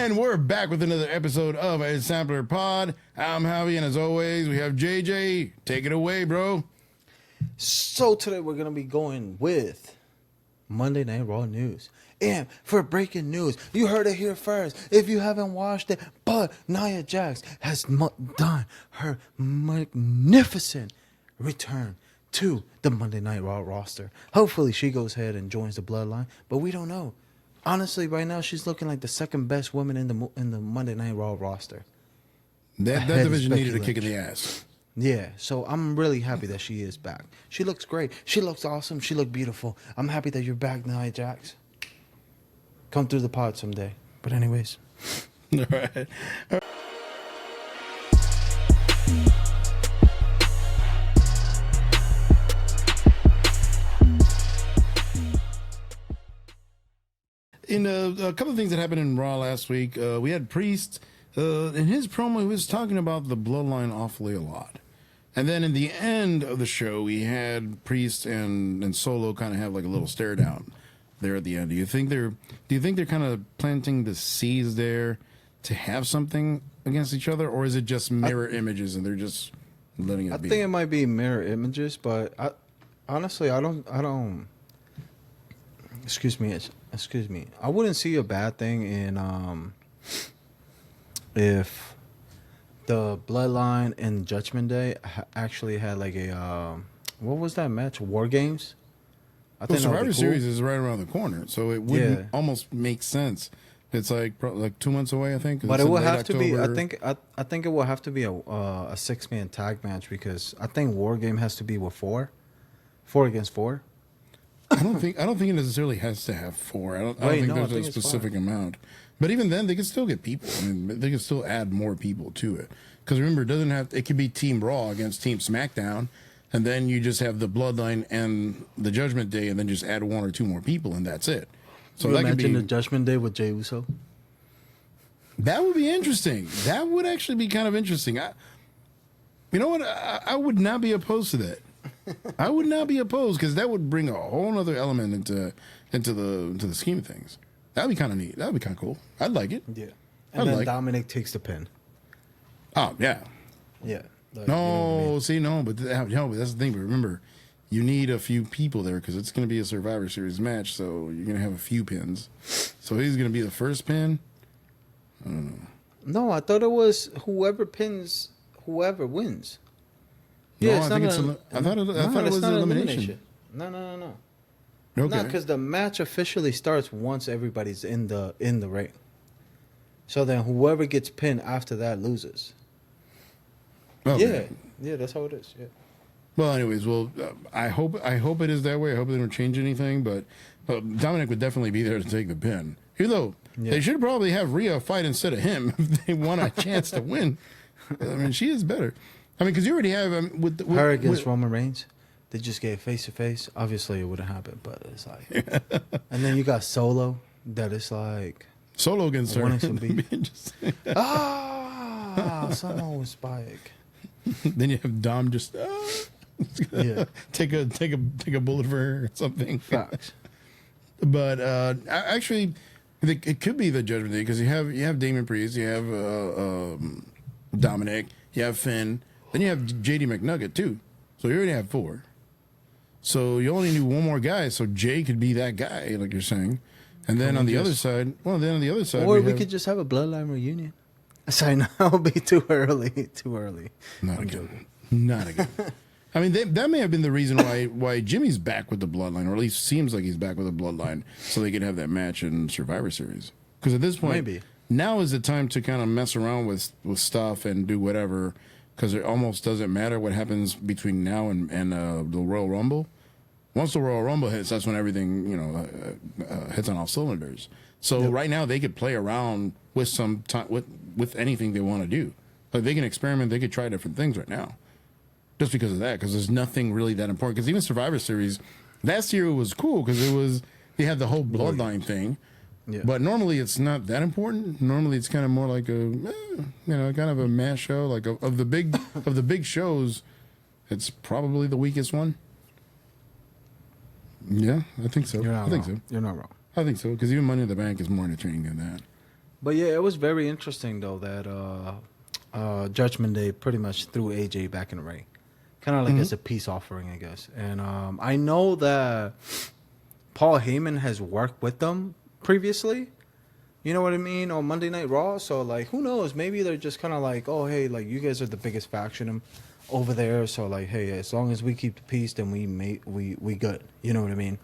And we're back with another episode of a Sampler Pod. I'm Javi, and as always, we have JJ. Take it away, bro. So today we're going to be going with Monday Night Raw news. And for breaking news, you heard it here first. If you haven't watched it, but Nia Jax has done her magnificent return to the Monday Night Raw roster. Hopefully she goes ahead and joins the Bloodline, but we don't know. Honestly, right now she's looking like the second best woman in the Monday Night Raw roster. That division needed a kick in the ass. Yeah, so I'm really happy that she is back. She looks great. She looks awesome. She looks beautiful. I'm happy that you're back, Nia Jax. Come through the pod someday. But anyways. All right. In a couple of things that happened in Raw last week, we had Priest. In his promo, he was talking about the Bloodline awfully a lot. And then in the end of the show, we had Priest and Solo kind of have like a little stare down there at the end. Do you think they're kind of planting the seeds there to have something against each other, or is it just mirror images and they're just letting it be? I think it might be mirror images, but honestly, I don't. Excuse me. I wouldn't see a bad thing in if the Bloodline and Judgment Day actually had like a what was that match? War Games. I think Survivor Series is right around the corner, so it would almost make sense. It's like 2 months away, I think. But it will have to be. I think it will have to be a 6-man tag match because I think War Game has to be with 4 against 4. I don't think it necessarily has to have 4. I don't think there's a specific amount. But even then, they could still get people. I mean, they could still add more people to it. Because remember, it could be Team Raw against Team SmackDown, and then you just have the Bloodline and the Judgment Day, and then just add 1 or 2 more people, and that's it. So that imagine the Judgment Day with Jey Uso. That would be interesting. That would actually be kind of interesting. You know what? I would not be opposed to that. I would not be opposed because that would bring a whole other element into the scheme of things. That'd be kind of neat. That'd be kind of cool. I'd like it. Yeah. And then Dominic takes the pin. Oh yeah. Yeah. Like, no, see, no, but that's the thing. But remember, you need a few people there because it's going to be a Survivor Series match, so you're going to have a few pins. So he's going to be the first pin. I don't know. No, I thought it was whoever pins, whoever wins. No, yeah, I thought it was an elimination. No. Okay. No, because the match officially starts once everybody's in the ring. So then whoever gets pinned after that loses. Okay. Yeah, that's how it is. Yeah. Well, anyways, I hope it is that way. I hope they don't change anything. But Dominic would definitely be there to take the pin. Even though they should probably have Rhea fight instead of him if they want a chance to win. I mean, she is better. I mean, because you already have her against Roman Reigns. They just gave face to face. Obviously, it wouldn't happen, but it's like. And then you got Solo. That is like. Solo against her. Someone with Spike. Then you have Dom just. Take a bullet for her or something. Facts. But actually, it could be the Judgment Day because you have Damon Priest, you have Dominic, you have Finn, then you have JD McNugget too. So you already have 4. So you only need 1 more guy. So Jay could be that guy, like you're saying. And then on the other side, or we could just have a Bloodline reunion. Sorry, no, it'll be too early. Not again. I mean, that may have been the reason why Jimmy's back with the Bloodline, or at least seems like he's back with the Bloodline, so they could have that match in Survivor Series. Because at this point, now is the time to kind of mess around with stuff and do whatever, because it almost doesn't matter what happens between now and the Royal Rumble. Once the Royal Rumble hits, that's when everything hits on all cylinders. So right now they could play around with some time with anything they want to do. Like they can experiment, they could try different things right now. Just because of that, because there's nothing really that important. Because even Survivor Series, last year it was cool because they had the whole Bloodline thing. Yeah. But normally it's not that important. Normally it's kind of more like a kind of a mass show. Like of the big shows, it's probably the weakest one. Yeah, I think so. You're not I think wrong. so. You're not wrong. I think so because even Money in the Bank is more entertaining than that. But yeah, it was very interesting though that Judgment Day pretty much threw AJ back in the ring, kind of like as a peace offering, I guess. And I know that Paul Heyman has worked with them previously. You know what I mean? On Monday Night Raw. So like, who knows? Maybe they're just kind of like, oh hey, like you guys are the biggest faction over there. So like, hey, as long as we keep the peace, then we good. You know what I mean?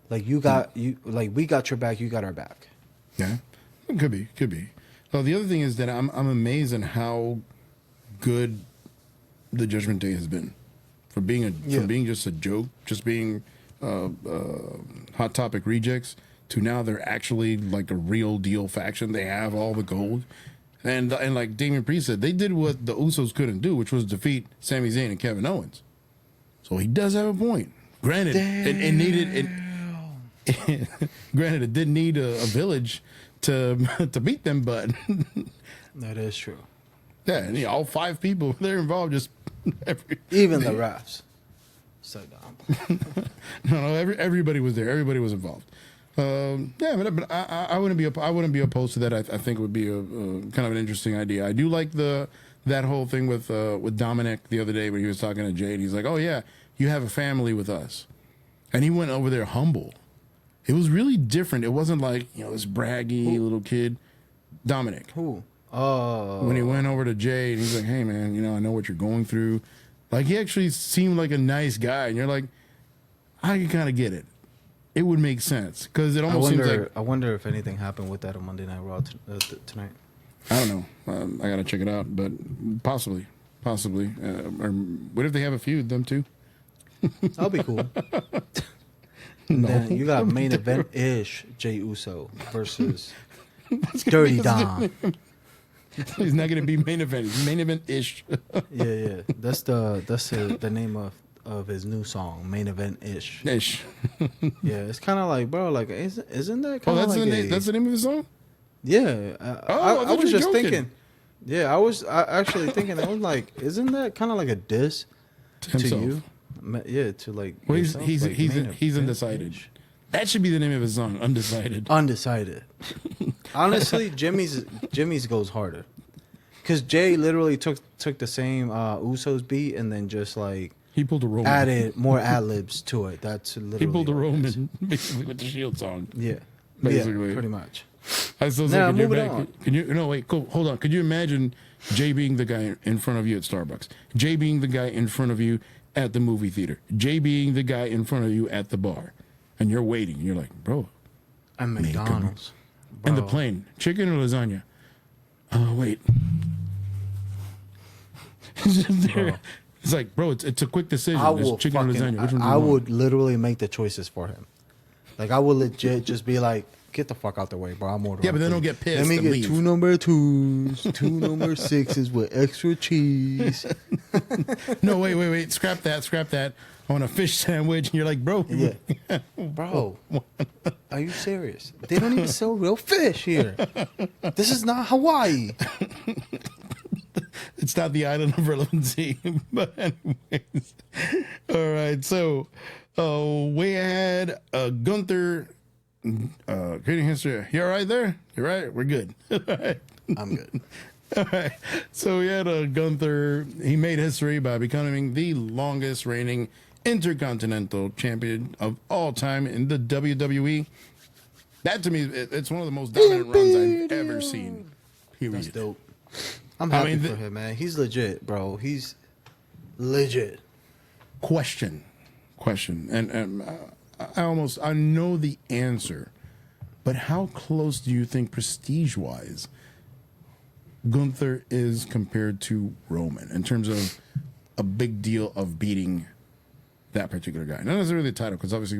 Like you got like we got your back, you got our back. Yeah, it could be, could be. Well, the other thing is that I'm amazed at how good the Judgment Day has been, from being just a joke, just being Hot Topic rejects, to now they're actually like a real deal faction. They have all the gold, and like Damian Priest said, they did what the Usos couldn't do, which was defeat Sami Zayn and Kevin Owens. So he does have a point. Granted, it needed. Granted, it didn't need a village to beat them, but That is true. yeah, and all 5 people they're involved. Just Even the refs. So dumb. no, everybody was there. Everybody was involved. Yeah, but I wouldn't be opposed to that. I think it would be a kind of an interesting idea. I do like that whole thing with Dominic the other day when he was talking to Jay, and he's like, "Oh yeah, you have a family with us," and he went over there humble. It was really different. It wasn't like, this braggy little kid. Dominic. Who? Oh. When he went over to Jay and he's like, hey, man, I know what you're going through. Like, he actually seemed like a nice guy. And you're like, I can kind of get it. It would make sense. Because it almost seems like... I wonder if anything happened with that on Monday Night Raw tonight. I don't know. I got to check it out. But possibly. Or what if they have a feud, them two? That'll be cool. No. Then you got main event-ish Jey Uso versus Dirty Dom. He's not going to be main event. He's main event-ish. Yeah. That's the name of his new song, Main Event-ish. Ish. Yeah, it's kind of like, bro, like, isn't that kind of that's the name of the song? Yeah. I was just joking. thinking. Yeah, I was actually thinking, I was like, isn't that kind of like a diss to you? Yeah, to like. Well, yourself, he's like, undecided. That should be the name of his song, Undecided. Undecided. Honestly, Jimmy's goes harder, because Jay literally took the same Usos beat and then just like He pulled a Roman. added more ad libs to it. That's literally He pulled a what it is. Roman basically with the Shield song. Yeah, Basically. yeah, pretty much. I still Now, say, moving on. Can you? No, wait. Cool. Hold on. Could you imagine Jay being the guy in front of you at Starbucks? Jay being the guy in front of you at the movie theater? Jay being the guy in front of you at the bar, and you're waiting. You're like, bro. And McDonald's. And the Bro. plane, chicken or lasagna? Oh wait. It's just there. Bro. It's like, bro, it's a quick decision. I It's will chicken or lasagna. Which one do you I want? would literally make the choices for him. Like I would legit just be like, get the fuck out the way, bro. I'm ordering. Yeah, but then food. don't get pissed Let me and get leave. 2 number 2s, 2 number 6s with extra cheese. No, wait. Scrap that. I want a fish sandwich. And you're like, bro. Yeah. Bro, are you serious? They don't even sell real fish here. This is not Hawaii. It's not the island of relevancy. But anyways. All right. So way ahead, Gunther creating history. You all right there? You're right. We're good. All right. I'm good. All right. So we had Gunther. He made history by becoming the longest reigning Intercontinental Champion of all time in the WWE. That to me, it's one of the most dominant runs I've ever seen. Period. That's dope. I'm happy mean, for him, man. He's legit, bro. He's legit. Question, and I know the answer, but how close do you think prestige-wise Gunther is compared to Roman in terms of a big deal of beating that particular guy? Not necessarily the title, because obviously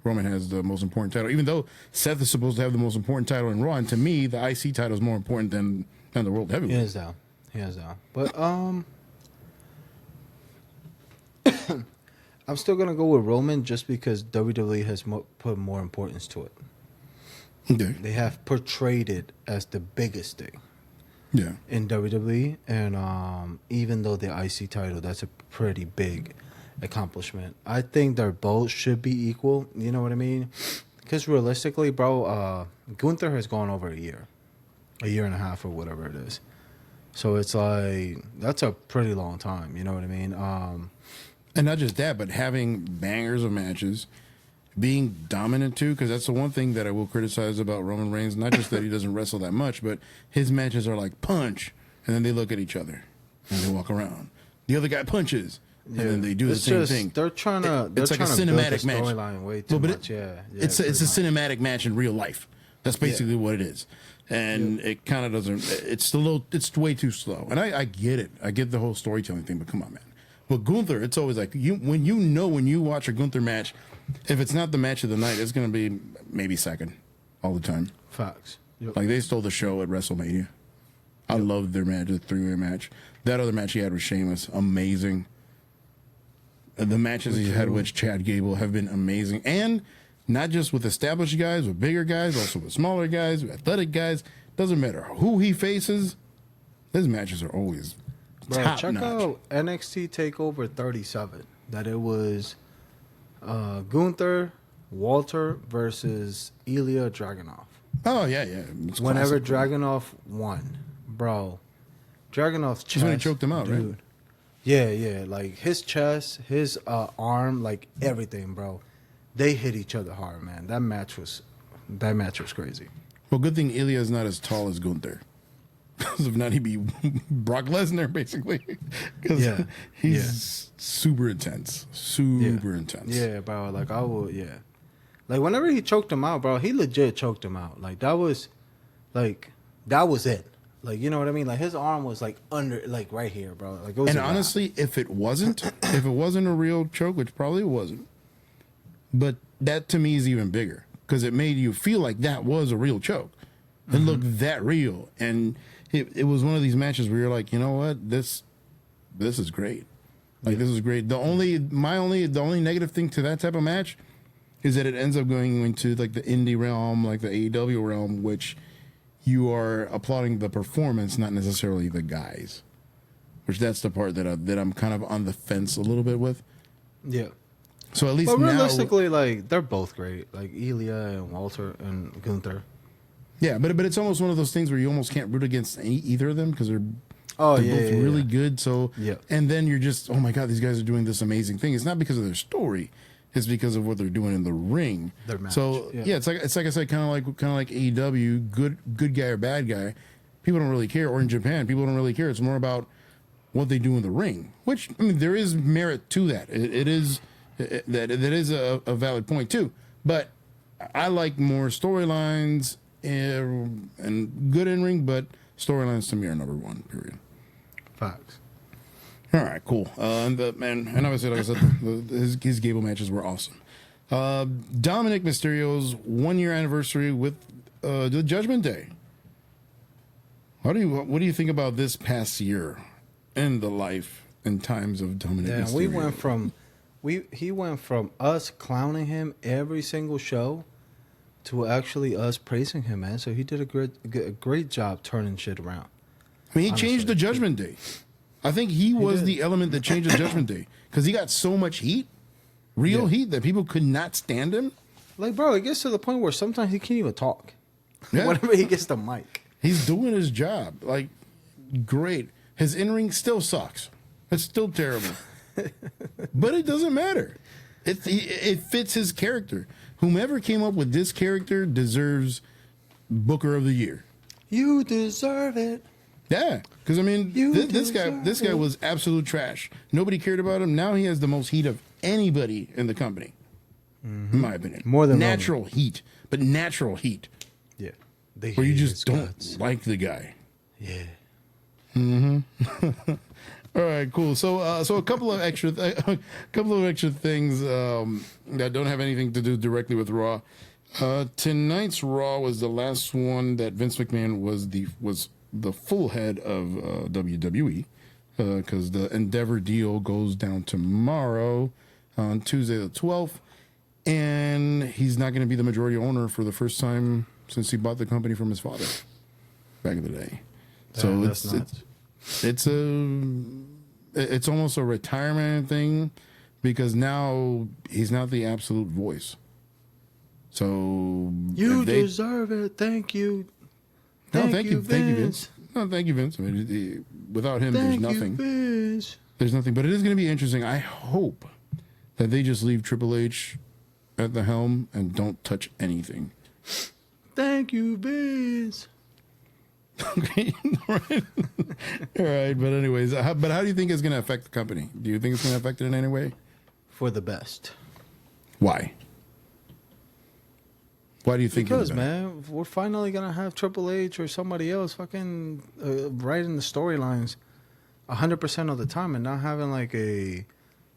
Roman has the most important title, even though Seth is supposed to have the most important title in Raw. And to me, the IC title is more important than the World Heavyweight. Hands down. But I'm still gonna go with Roman just because WWE has put more importance to it. Okay. They have portrayed it as the biggest thing. Yeah. In WWE, and even though the IC title, that's a pretty big accomplishment. I think their both should be equal. You know what I mean? Because realistically, bro, Gunther has gone over a year and a half, or whatever it is. So it's like that's a pretty long time. You know what I mean? And not just that, but having bangers of matches, being dominant too, because that's the one thing that I will criticize about Roman Reigns. Not just that he doesn't wrestle that much, but his matches are like punch, and then they look at each other and they walk around. The other guy punches, and then they do the same thing. They're trying to. It's like a cinematic match. Way too much. It's a cinematic match in real life. That's basically what it is. And it kind of doesn't. It's way too slow. And I get it. I get the whole storytelling thing. But come on, man. With Gunther, it's always like when you watch a Gunther match, if it's not the match of the night, it's going to be maybe second all the time. Facts. Yep. Like they stole the show at WrestleMania. I loved their match, the 3-way match. That other match he had with Sheamus, amazing. The matches he had with Chad Gable have been amazing. And not just with established guys, with bigger guys, also with smaller guys, with athletic guys. Doesn't matter who he faces, his matches are always top check notch. out NXT TakeOver 37. That it was Gunther, Walter versus Ilya Dragunov. Oh, yeah, yeah. It's Whenever classic. Dragunov won, bro, Dragunov's chest. That's when he choked him out, dude. right? Yeah. Like his chest, his arm, like everything, bro. They hit each other hard, man. That match was crazy. Well, good thing Ilya is not as tall as Gunther. Because if not, he'd be Brock Lesnar, basically. Because he's super intense. Super intense. Yeah, bro. Like, I would, yeah. Like, whenever he choked him out, bro, he legit choked him out. Like, that was it. Like, you know what I mean? Like, his arm was, like, under, like, right here, bro. Like, it was. And honestly, if it wasn't a real choke, which probably wasn't, but that to me is even bigger. Because it made you feel like that was a real choke. It looked that real. And it was one of these matches where you're like, you know what? This is great. Like, this is great. The only negative thing to that type of match is that it ends up going into, like, the indie realm, like the AEW realm, which you are applauding the performance, not necessarily the guys. Which that's the part that I'm kind of on the fence a little bit with. Yeah. So at least but now, realistically, like, they're both great. Like, Ilya and Walter and Gunther. yeah, but it's almost one of those things where you almost can't root against either of them because they're both really good. So yeah. And then you're just, oh my god, these guys are doing this amazing thing. It's not because of their story; it's because of what they're doing in the ring. Their match. So yeah, it's like I said, kind of like AEW, good guy or bad guy. People don't really care, or in Japan, people don't really care. It's more about what they do in the ring. Which, I mean, there is merit to that. It is that is a valid point too. But I like more storylines and good in ring, but storylines to me are number one. Period. Facts. All right, cool. And obviously, like I said, his Gable matches were awesome. Dominic Mysterio's 1-year anniversary with the Judgment Day. What do you think about this past year and the life and times of Dominic Mysterio? He went from us clowning him every single show to actually us praising him, man. So he did a great job turning shit around. I mean, he changed the Judgment Day. I think he was the element that changed the Judgment Day because he got so much heat, real heat, that people could not stand him. Like, bro, it gets to the point where sometimes he can't even talk. Yeah. Whenever he gets the mic. He's doing his job. Like, great. His in-ring still sucks. It's still terrible. But it doesn't matter. It fits his character. Whomever came up with this character deserves Booker of the Year. You deserve it. Yeah, because I mean, this guy was absolute trash. Nobody cared about him. Now he has the most heat of anybody in the company, in my opinion. More than natural heat, but natural heat. Yeah, where you just don't like the guy. Yeah. Mm-hmm. All right, cool. So a couple of extra things that don't have anything to do directly with Raw. Tonight's Raw was the last one that Vince McMahon was the full head of WWE, because the Endeavor deal goes down tomorrow on Tuesday the 12th, and he's not going to be the majority owner for the first time since he bought the company from his father back in the day. So it's almost a retirement thing because now he's not the absolute voice. So You deserve it. Thank you. Thank you, Vince. No, thank you, Vince. I mean, without him, there's nothing. Vince. There's nothing. But it is going to be interesting. I hope that they just leave Triple H at the helm and don't touch anything. Thank you, Vince. Okay, all right. All right, but anyways, but how do you think it's going to affect the company? Do you think it's going to affect it in any way? For the best. Why? Why do you think? Because, man, we're finally going to have Triple H or somebody else fucking writing the storylines 100% of the time and not having like a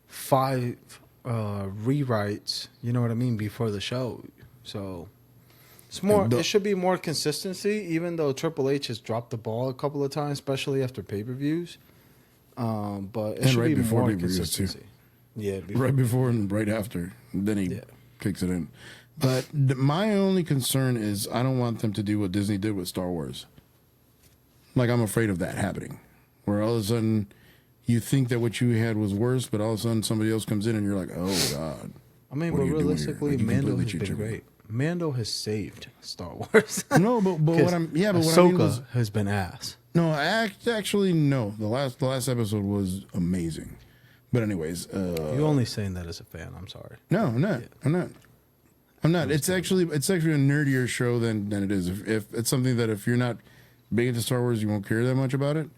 5 rewrites, you know what I mean, before the show. So it's more. It should be more consistency, even though Triple H has dropped the ball a couple of times, especially after pay-per-views. But it should be more consistency. Yeah, right before and right after. Then he kicks it in. But my only concern is I don't want them to do what Disney did with Star Wars. Like, I'm afraid of that happening, where all of a sudden you think that what you had was worse, but all of a sudden somebody else comes in and you're like, oh, God. I mean, but realistically, Mando has been great. Mando has saved Star Wars. No, but what I'm what Ahsoka I mean was, has been ass. No, actually no. The last episode was amazing. But anyways, you're only saying that as a fan. I'm sorry. No, I'm not. Yeah. I'm not. It's actually a nerdier show than it is. If it's something that if you're not big into Star Wars, you won't care that much about it.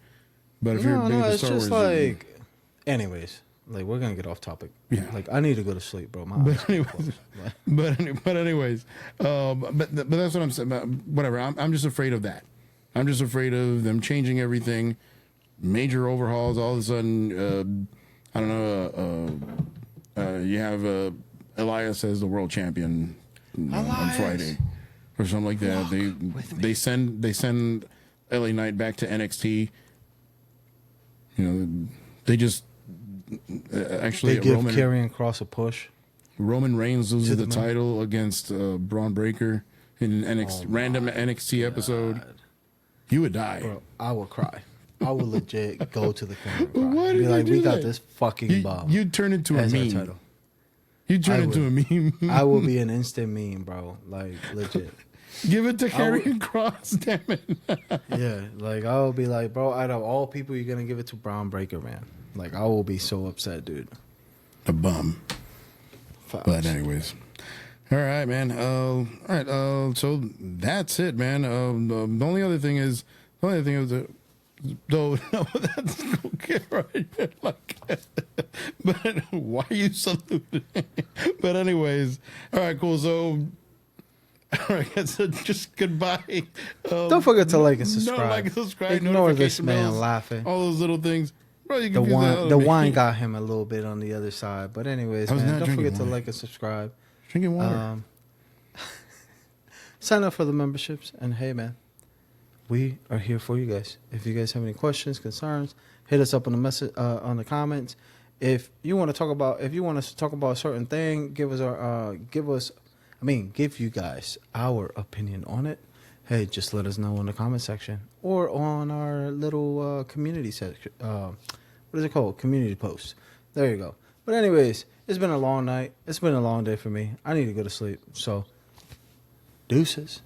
But if you're big into Star Wars, it's just like, anyways. Like, we're gonna get off topic. Yeah. Like, I need to go to sleep, bro. But anyways, but that's what I'm saying. Whatever. I'm just afraid of that. I'm just afraid of them changing everything, major overhauls. All of a sudden, I don't know. You have Elias as the world champion on Friday, or something like that. They send LA Knight back to NXT. You know, they just. Actually, they give Karrion Kross a push. Roman Reigns loses the title against Braun Breaker in random NXT episode. You would die. Bro, I would cry. I would legit go to the corner and cry. Be like, we got this fucking bomb. You'd turn into a meme. You'd turn into a meme. I will be an instant meme, bro. Like, legit. Give it to Karrion Kross, damn it. Yeah, like, I will be like, bro, out of all people, you're going to give it to Braun Breaker, man. Like, I will be so upset, dude. A bum. Facts. But anyways. All right, man. All right. So that's it, man. The only other thing is, though, no, that's okay, right? Like, but why are you so? But anyways, all right, cool. So, all right, so just goodbye. Don't forget to like and subscribe. No, like and subscribe. Ignore this man laughing. All those little things. Bro, the wine got him a little bit on the other side. But anyways, man, don't forget to like and subscribe. Drinking water. Sign up for the memberships, and hey, man, we are here for you guys. If you guys have any questions, concerns, hit us up on the message on the comments. If you want to talk about, if you want us to talk about a certain thing, give you guys our opinion on it. Hey, just let us know in the comment section or on our little community section. What is it called? Community post. There you go. But anyways, it's been a long night. It's been a long day for me. I need to go to sleep. So, deuces.